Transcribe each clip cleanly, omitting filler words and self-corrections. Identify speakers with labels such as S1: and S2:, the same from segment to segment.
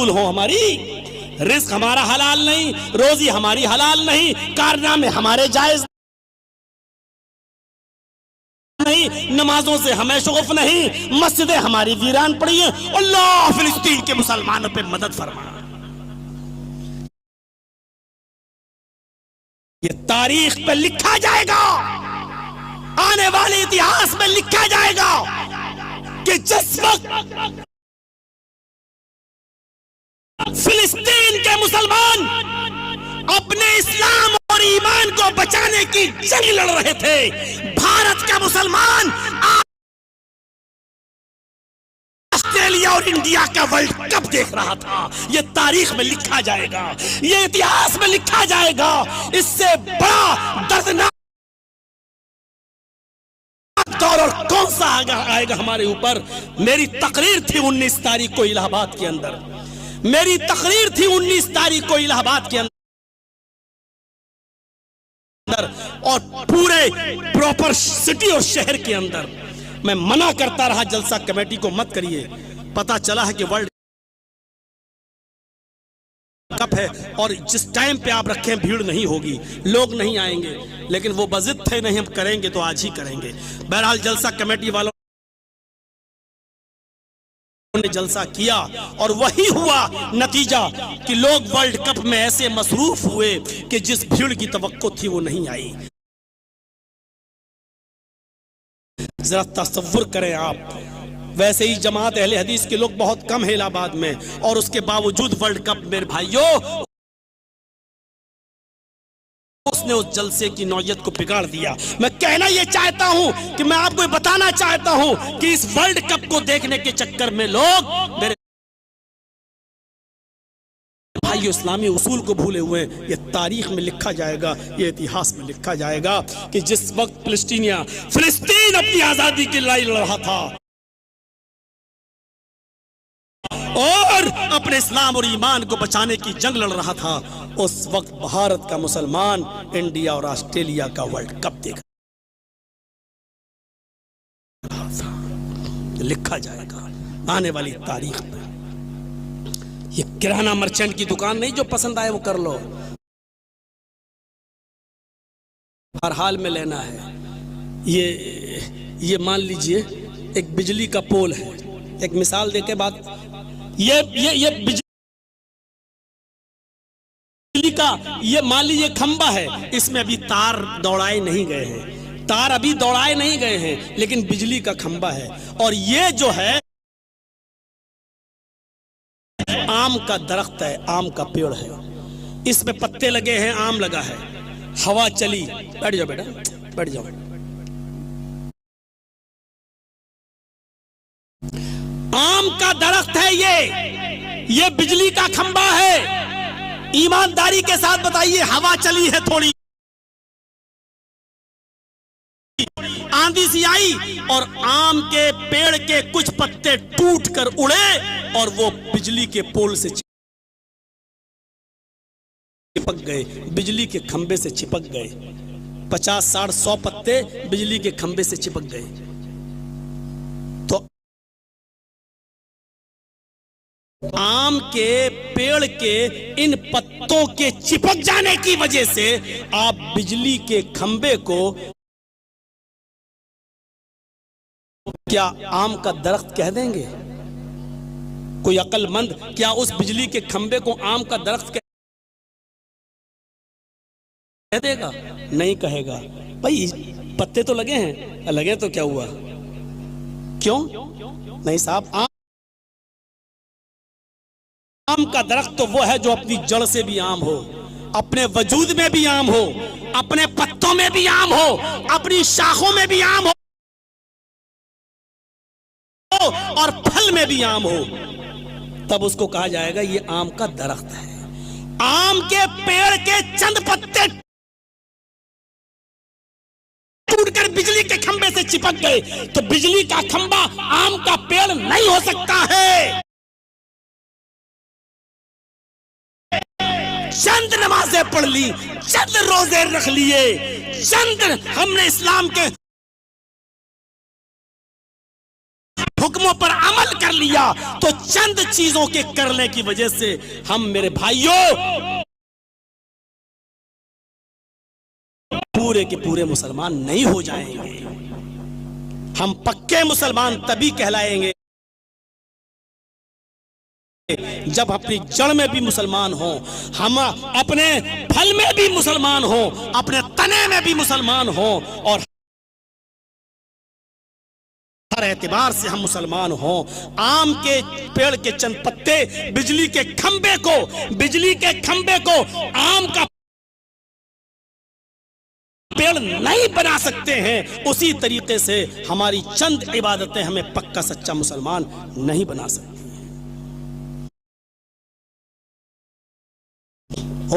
S1: हो हमारी, रिस्क हमारा हलाल नहीं, रोजी हमारी हलाल नहीं, कारनामे हमारे जायज नहीं, नमाजों से हमें शगुफ नहीं, मस्जिदें हमारी वीरान पड़ी हैं। अल्लाह फिलिस्तीन के मुसलमानों पे मदद फरमा। ये तारीख पे लिखा जाएगा, आने वाले इतिहास में लिखा जाएगा कि जिस वक्त फिलिस्तीन के मुसलमान अपने इस्लाम और ईमान को बचाने की जंग लड़ रहे थे, भारत का मुसलमान ऑस्ट्रेलिया और इंडिया का वर्ल्ड कप देख रहा था। यह तारीख में लिखा जाएगा, यह इतिहास में लिखा जाएगा। इससे बड़ा दर्दनाक दौर और कौन सा आएगा हमारे ऊपर। मेरी तकरीर थी 19 तारीख को इलाहाबाद के अंदर, मेरी तकरीर थी 19 तारीख को इलाहाबाद के अंदर, और पूरे प्रॉपर सिटी और शहर के अंदर मैं मना करता रहा जलसा कमेटी को मत करिए। पता चला है कि वर्ल्ड कप है और जिस टाइम पे आप रखें भीड़ नहीं होगी, लोग नहीं आएंगे, लेकिन वो बजिद थे, नहीं हम करेंगे तो आज ही करेंगे। बहरहाल जलसा कमेटी वालों ने जलसा किया और वही हुआ नतीजा कि लोग वर्ल्ड कप में ऐसे मसरूफ हुए कि जिस भीड़ की तवक्को थी वो नहीं आई। जरा तसव्वुर करें आप, वैसे ही जमात अहले हदीस के लोग बहुत कम है इलाहाबाद में, और उसके बावजूद वर्ल्ड कप मेरे भाइयों उसने उस जलसे की नौयत को बिगाड़ दिया। मैं कहना यह चाहता हूं कि मैं आपको बताना चाहता हूं कि इस वर्ल्ड कप को देखने के चक्कर में लोग मेरे भाइयों इस्लामी उसूल को भूले हुए हैं। यह तारीख में लिखा जाएगा, यह इतिहास में लिखा जाएगा कि जिस वक्त फिलिस्तीन अपनी आजादी की लड़ाई लड़ रहा था और अपने इस्लाम और ईमान को बचाने की जंग लड़ रहा था, उस वक्त भारत का मुसलमान इंडिया और ऑस्ट्रेलिया का वर्ल्ड कप देख रहा था। लिखा जाएगा आने वाली तारीख में। ये किराना मर्चेंट की दुकान नहीं, जो पसंद आए वो कर लो, हर हाल में लेना है। ये मान लीजिए एक बिजली का पोल है, एक मिसाल देके बाद, ये बिजली का ये मान लीजिए खंबा है, इसमें अभी तार दौड़ाए नहीं गए हैं, तार अभी दौड़ाए नहीं गए हैं, लेकिन बिजली का खंबा है। और ये जो है आम का दरख्त है, आम का पेड़ है, इसमें पत्ते लगे हैं, आम लगा है, हवा चली, बैठ जाओ बेटा बैठ जाओ, आम का दरख्त है, ये बिजली का खंबा है। ईमानदारी के साथ बताइए, हवा चली है, थोड़ी आंधी सी आई और आम के पेड़ के कुछ पत्ते टूट कर उड़े और वो बिजली के पोल से चिपक गए, बिजली के खंबे से चिपक गए। 50, 60, 100 पत्ते बिजली के खंबे से चिपक गए। तो आम के पेड़ के इन पत्तों के चिपक जाने की वजह से आप बिजली के खंबे को क्या आम का दरख्त कह देंगे? कोई अक्लमंद क्या उस बिजली के खंबे को आम का दरख्त कह देगा? नहीं कहेगा। भाई पत्ते तो लगे हैं, लगे तो क्या हुआ, क्यों नहीं साहब। आम का दरख्त तो वो है जो अपनी जड़ से भी आम हो, अपने वजूद में भी आम हो, अपने पत्तों में भी आम हो, अपनी शाखों में भी आम हो और फल में भी आम हो, तब उसको कहा जाएगा ये आम का दरख्त है। आम के पेड़ के चंद पत्ते टूटकर बिजली के खंबे से चिपक गए तो बिजली का खंबा आम का पेड़ नहीं हो सकता है। चंद नमाजें पढ़ ली, चंद रोजे रख लिए, चंद हमने इस्लाम के हुक्मों पर अमल कर लिया तो चंद चीजों के करने की वजह से हम, मेरे भाइयों, पूरे के पूरे मुसलमान नहीं हो जाएंगे। हम पक्के मुसलमान तभी कहलाएंगे जब अपनी जड़ में भी मुसलमान हो, हम अपने फल में भी मुसलमान हो, अपने तने में भी मुसलमान हो, और हर एतबार से हम मुसलमान हो। आम के पेड़ के चंद पत्ते बिजली के खंबे को आम का पेड़ नहीं बना सकते हैं, उसी तरीके से हमारी चंद इबादतें हमें पक्का सच्चा मुसलमान नहीं बना सकती।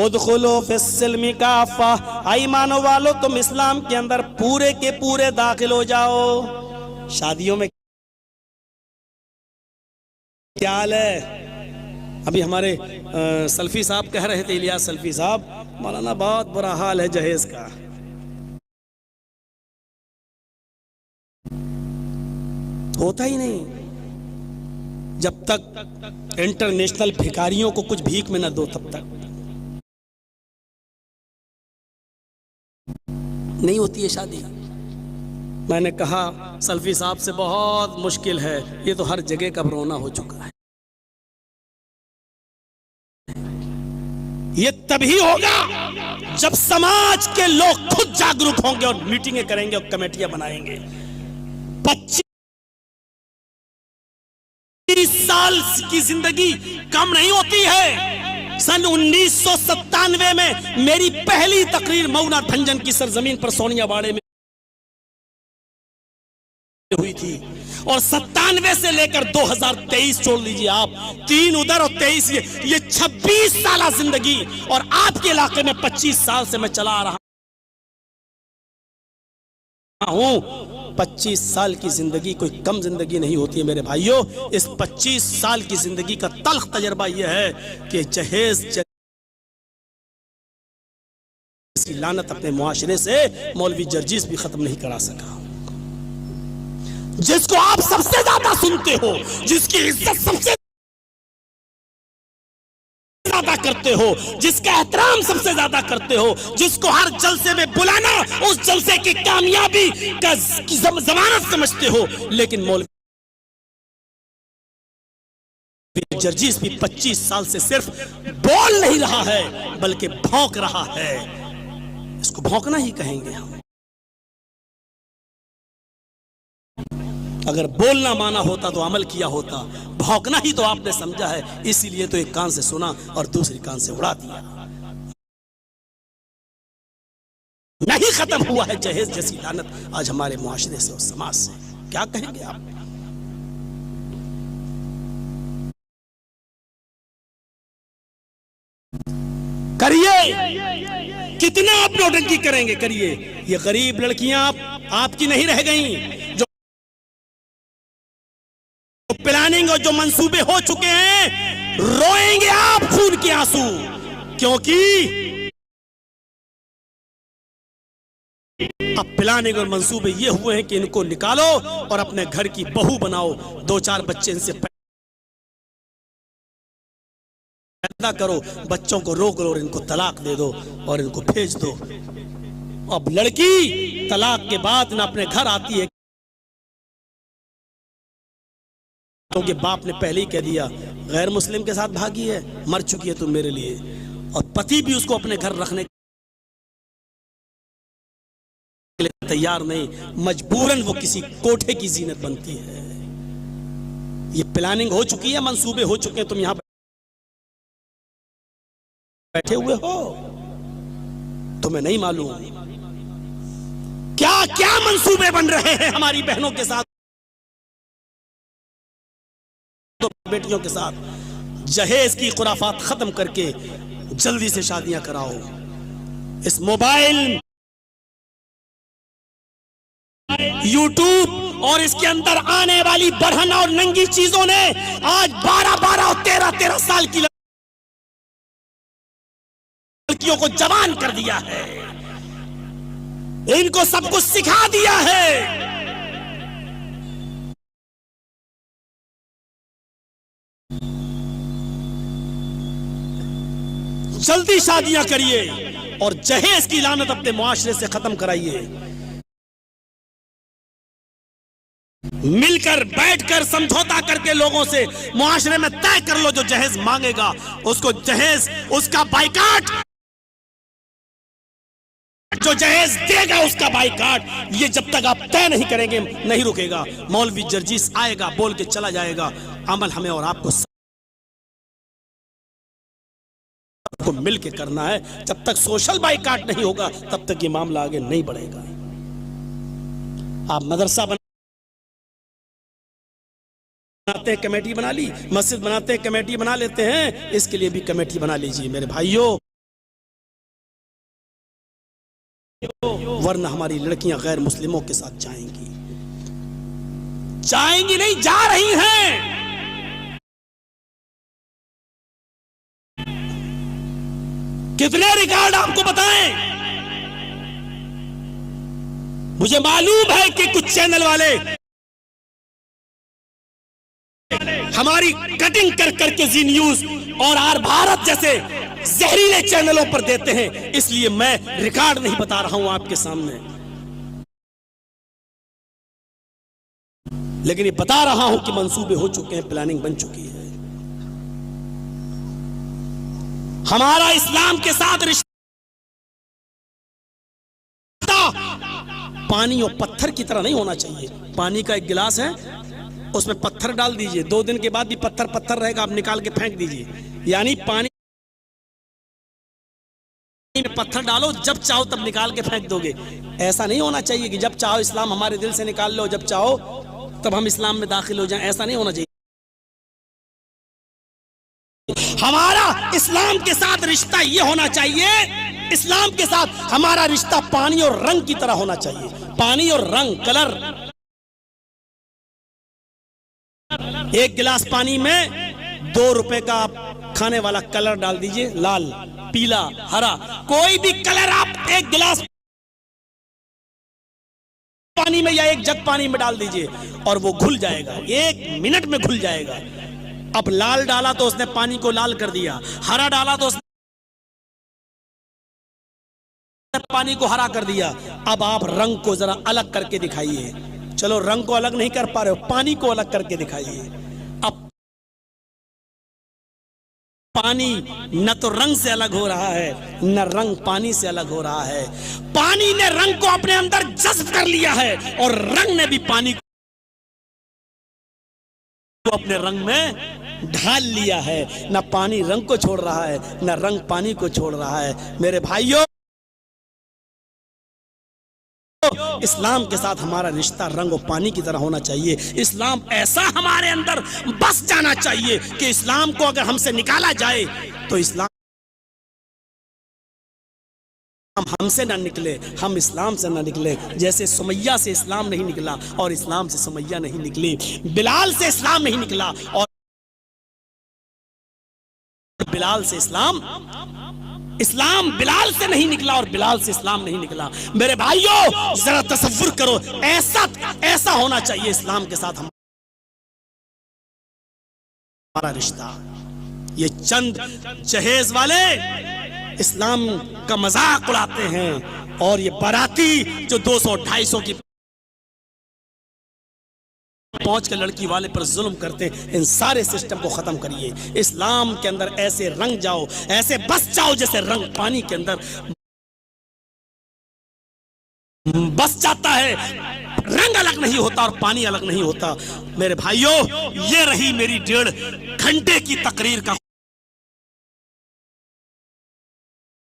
S1: उदखुलू फिस्सिल्मि काफ़ा, आई मानो वालो तुम इस्लाम के अंदर पूरे के पूरे दाखिल हो जाओ। शादियों में क्या हाल है? अभी हमारे सल्फी साहब कह रहे थे, इलियास सल्फी साहब, मौलाना बहुत बुरा हाल है जहेज का। होता ही नहीं जब तक इंटरनेशनल भिखारियों को कुछ भीख में न दो, तब तक नहीं होती है शादी। मैंने कहा सल्फी साहब से बहुत मुश्किल है, ये तो हर जगह का रोना हो चुका है। ये तभी होगा जब समाज के लोग खुद जागरूक होंगे और मीटिंगें करेंगे और कमेटियां बनाएंगे। 25 साल की जिंदगी कम नहीं होती है। सन 1997 में मेरी पहली तकरीर मऊना भंजन की सरजमीन पर सोनियावाड़े में हुई थी, और 97 से लेकर 2023 छोड़ लीजिए आप, 3 उधर और 23 ये 26 साल जिंदगी, और आपके इलाके में 25 साल से मैं चला आ रहा हूं। 25 साल की जिंदगी कोई कम जिंदगी नहीं होती है मेरे भाइयों। इस 25 साल की जिंदगी का तल्ख तजर्बा यह है कि जहेज की लानत अपने मुआशरे से मौलवी जर्जीस भी खत्म नहीं करा सका। जिसको आप सबसे ज्यादा सुनते हो, जिसकी इज्जत सबसे ज्यादा करते हो, जिसका एहतराम सबसे ज्यादा करते हो, जिसको हर जलसे में बुलाना उस जलसे की कामयाबी का जमानत समझते हो, लेकिन मौलवी जर्जीस भी 25 साल से सिर्फ बोल नहीं रहा है बल्कि भौंक रहा है। इसको भौंकना ही कहेंगे हम। अगर बोलना माना होता तो अमल किया होता, भौंकना ही तो आपने समझा है, इसीलिए तो एक कान से सुना और दूसरी कान से उड़ा दिया। नहीं खत्म हुआ है जहेज जैसी लानत आज हमारे मुआशरे से और समाज से। क्या कहेंगे आप? करिए, कितना आप नौटंकी करेंगे, करिए। ये गरीब लड़कियां आपकी नहीं रह गई। जो प्लानिंग और जो मंसूबे हो चुके हैं, रोएंगे आप खून के आंसू, क्योंकि अब प्लानिंग और मंसूबे ये हुए हैं कि इनको निकालो और अपने घर की बहू बनाओ, 2-4 बच्चे इनसे पैदा करो, बच्चों को रोक लो और इनको तलाक दे दो और इनको भेज दो। अब लड़की तलाक के बाद ना अपने घर आती है क्योंकि बाप ने पहले ही कह दिया गैर मुस्लिम के साथ भागी है, मर चुकी है तुम मेरे लिए, और पति भी उसको अपने घर रखने के लिए तैयार नहीं, मजबूरन वो किसी कोठे की जीनत बनती है। ये प्लानिंग हो चुकी है, मंसूबे हो चुके हैं, तुम यहां बैठे हुए हो, तुम्हें नहीं मालूम क्या क्या मंसूबे बन रहे हैं हमारी बहनों के साथ, तो बेटियों के साथ। जहेज की खुराफात खत्म करके जल्दी से शादियां कराओ। इस मोबाइल, यूट्यूब और इसके अंदर आने वाली बढ़न और नंगी चीजों ने आज 12-12 और 13-13 साल की लड़कियों को जवान कर दिया है, इनको सब कुछ सिखा दिया है। जल्दी शादियां करिए और जहेज की लानत अपने मुआशरे से खत्म कराइए। मिलकर बैठकर समझौता करके लोगों से मुआशरे में तय कर लो, जो जहेज मांगेगा उसको जहेज, उसका बाइकाट, जो जहेज देगा उसका बाइकाट। ये जब तक आप तय नहीं करेंगे नहीं रुकेगा। मौलवी जर्जीस आएगा, बोल के चला जाएगा। अमल हमें और आपको मिल के करना है। जब तक सोशल बाइकाट नहीं होगा तब तक ये मामला आगे नहीं बढ़ेगा। आप मदरसा बनाते हैं, कमेटी बना ली, मस्जिद बनाते हैं, कमेटी बना लेते हैं, इसके लिए भी कमेटी बना लीजिए मेरे भाइयों, वरना हमारी लड़कियां गैर मुस्लिमों के साथ जाएंगी। जाएंगी नहीं, जा रही हैं। कितने रिकॉर्ड आपको बताएं? मुझे मालूम है कि कुछ चैनल वाले हमारी कटिंग कर करके जी न्यूज और आर भारत जैसे जहरीले चैनलों पर देते हैं, इसलिए मैं रिकॉर्ड नहीं बता रहा हूं आपके सामने, लेकिन ये बता रहा हूं कि मंसूबे हो चुके हैं, प्लानिंग बन चुकी है। हमारा इस्लाम के साथ रिश्ता पानी और पत्थर की तरह नहीं होना चाहिए। पानी का एक गिलास है, उसमें पत्थर डाल दीजिए, 2 दिन के बाद भी पत्थर पत्थर रहेगा, आप निकाल के फेंक दीजिए। यानी पानी में पत्थर डालो, जब चाहो तब निकाल के फेंक दोगे। ऐसा नहीं होना चाहिए कि जब चाहो इस्लाम हमारे दिल से निकाल लो, जब चाहो तब हम इस्लाम में दाखिल हो जाएं। ऐसा नहीं होना चाहिए। हमारा इस्लाम के साथ रिश्ता ये होना चाहिए, इस्लाम के साथ हमारा रिश्ता पानी और रंग की तरह होना चाहिए। पानी और रंग, कलर। एक गिलास पानी में 2 रुपए का आप खाने वाला कलर डाल दीजिए, लाल, पीला, हरा, कोई भी कलर आप एक गिलास पानी में या एक जग पानी में डाल दीजिए और वो घुल जाएगा, 1 मिनट में घुल जाएगा। अब लाल डाला तो उसने पानी को लाल कर दिया, हरा डाला तो उसने पानी को हरा कर दिया। अब आप रंग को जरा अलग करके दिखाइए। चलो रंग को अलग नहीं कर पा रहे हो, पानी को अलग करके दिखाइए। अब पानी न तो रंग से अलग हो रहा है, न रंग पानी से अलग हो रहा है। पानी ने रंग को अपने अंदर जज्ब कर लिया है और रंग ने भी पानी को अपने रंग में ढाल लिया है। न पानी रंग को छोड़ रहा है, न रंग पानी को छोड़ रहा है। मेरे भाइयों, इस्लाम के साथ हमारा रिश्ता रंग और पानी की तरह होना चाहिए। इस्लाम ऐसा हमारे अंदर बस जाना चाहिए कि इस्लाम को अगर हमसे निकाला जाए तो इस्लाम हमसे ना निकले, हम इस्लाम से ना निकले। जैसे सुमैया से इस्लाम नहीं निकला और इस्लाम से सुमैया नहीं निकली, बिलाल से इस्लाम नहीं निकला और बिलाल से इस्लाम बिलाल से नहीं निकला और बिलाल से इस्लाम नहीं निकला। मेरे भाइयों, जरा तसव्वुर करो, ऐसा होना चाहिए इस्लाम के साथ हमारा रिश्ता। ये चंद जहेज वाले इस्लाम का मजाक उड़ाते हैं और ये बाराती जो 200-250 की पहुंच के लड़की वाले पर जुल्म करते हैं, इन सारे सिस्टम को खत्म करिए। इस्लाम के अंदर ऐसे रंग जाओ, ऐसे बस जाओ जैसे रंग पानी के अंदर बस जाता है। रंग अलग नहीं होता और पानी अलग नहीं होता। मेरे भाइयों, ये रही मेरी 1.5 घंटे की तकरीर का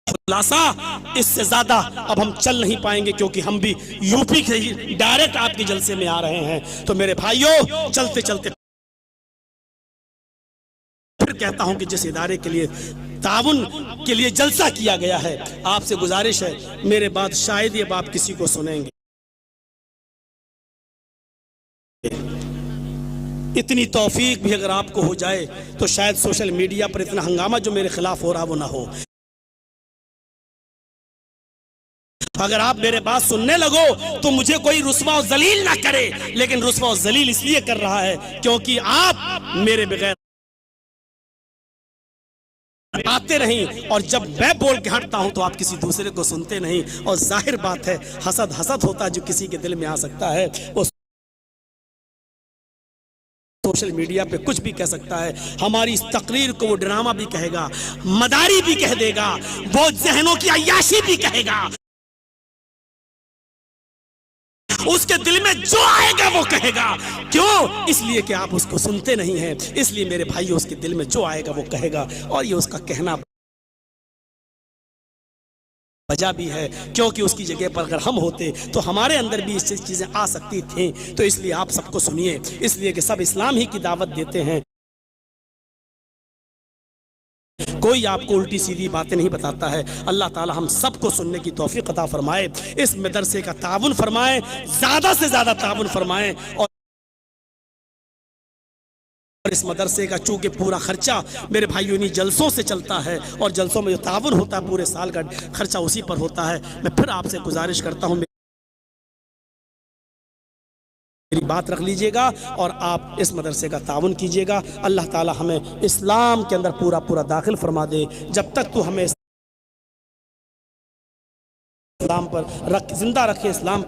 S1: खुलासा। इससे ज्यादा अब हम चल नहीं पाएंगे क्योंकि हम भी यूपी के ही डायरेक्ट आपके जलसे में आ रहे हैं। तो मेरे भाइयों, चलते चलते फिर कहता हूं कि जिस इदारे के लिए ताउन के लिए जलसा किया गया है, आपसे गुजारिश है, मेरे बाद शायद ये बात किसी को सुनेंगे। इतनी तौफीक भी अगर आपको हो जाए तो शायद सोशल मीडिया पर इतना हंगामा जो मेरे खिलाफ हो रहा वो ना हो। अगर आप मेरे बात सुनने लगो तो मुझे कोई रुस्वा और जलील ना करे, लेकिन रुस्वा और जलील इसलिए कर रहा है क्योंकि आप मेरे बगैर आते नहीं, और जब मैं बोल के हटता हूं तो आप किसी दूसरे को सुनते नहीं। और जाहिर बात है हसद हसद होता है जो किसी के दिल में आ सकता है, वो सोशल मीडिया पे कुछ भी कह सकता है। हमारी इस तकरीर को वो ड्रामा भी कहेगा, मदारी भी कह देगा, वो जहनों की अय्याशी भी कहेगा, उसके दिल में जो आएगा वो कहेगा। क्यों? इसलिए कि आप उसको सुनते नहीं हैं। इसलिए मेरे भाई उसके दिल में जो आएगा वो कहेगा, और ये उसका कहना वजह भी है, क्योंकि उसकी जगह पर अगर हम होते तो हमारे अंदर भी इससे चीजें आ सकती थी। तो इसलिए आप सबको सुनिए, इसलिए कि सब इस्लाम ही की दावत देते हैं। कोई आपको उल्टी सीधी बातें नहीं बताता है। अल्लाह ताला हम सबको सुनने की तौफीक अता फरमाए, इस मदरसे का ताउन फरमाए, ज्यादा से ज्यादा ताउन फरमाए। और इस मदरसे का चूंकि पूरा खर्चा मेरे भाइयों इन्हीं जलसों से चलता है, और जलसों में जो ताउन होता है पूरे साल का खर्चा उसी पर होता है। मैं फिर आपसे गुजारिश करता हूँ, मेरी बात रख लीजिएगा और आप इस मदरसे का ताउन कीजिएगा। अल्लाह ताला हमें इस्लाम के अंदर पूरा पूरा दाखिल फरमा दे। जब तक तू हमें इस्लाम पर जिंदा रखे, इस्लाम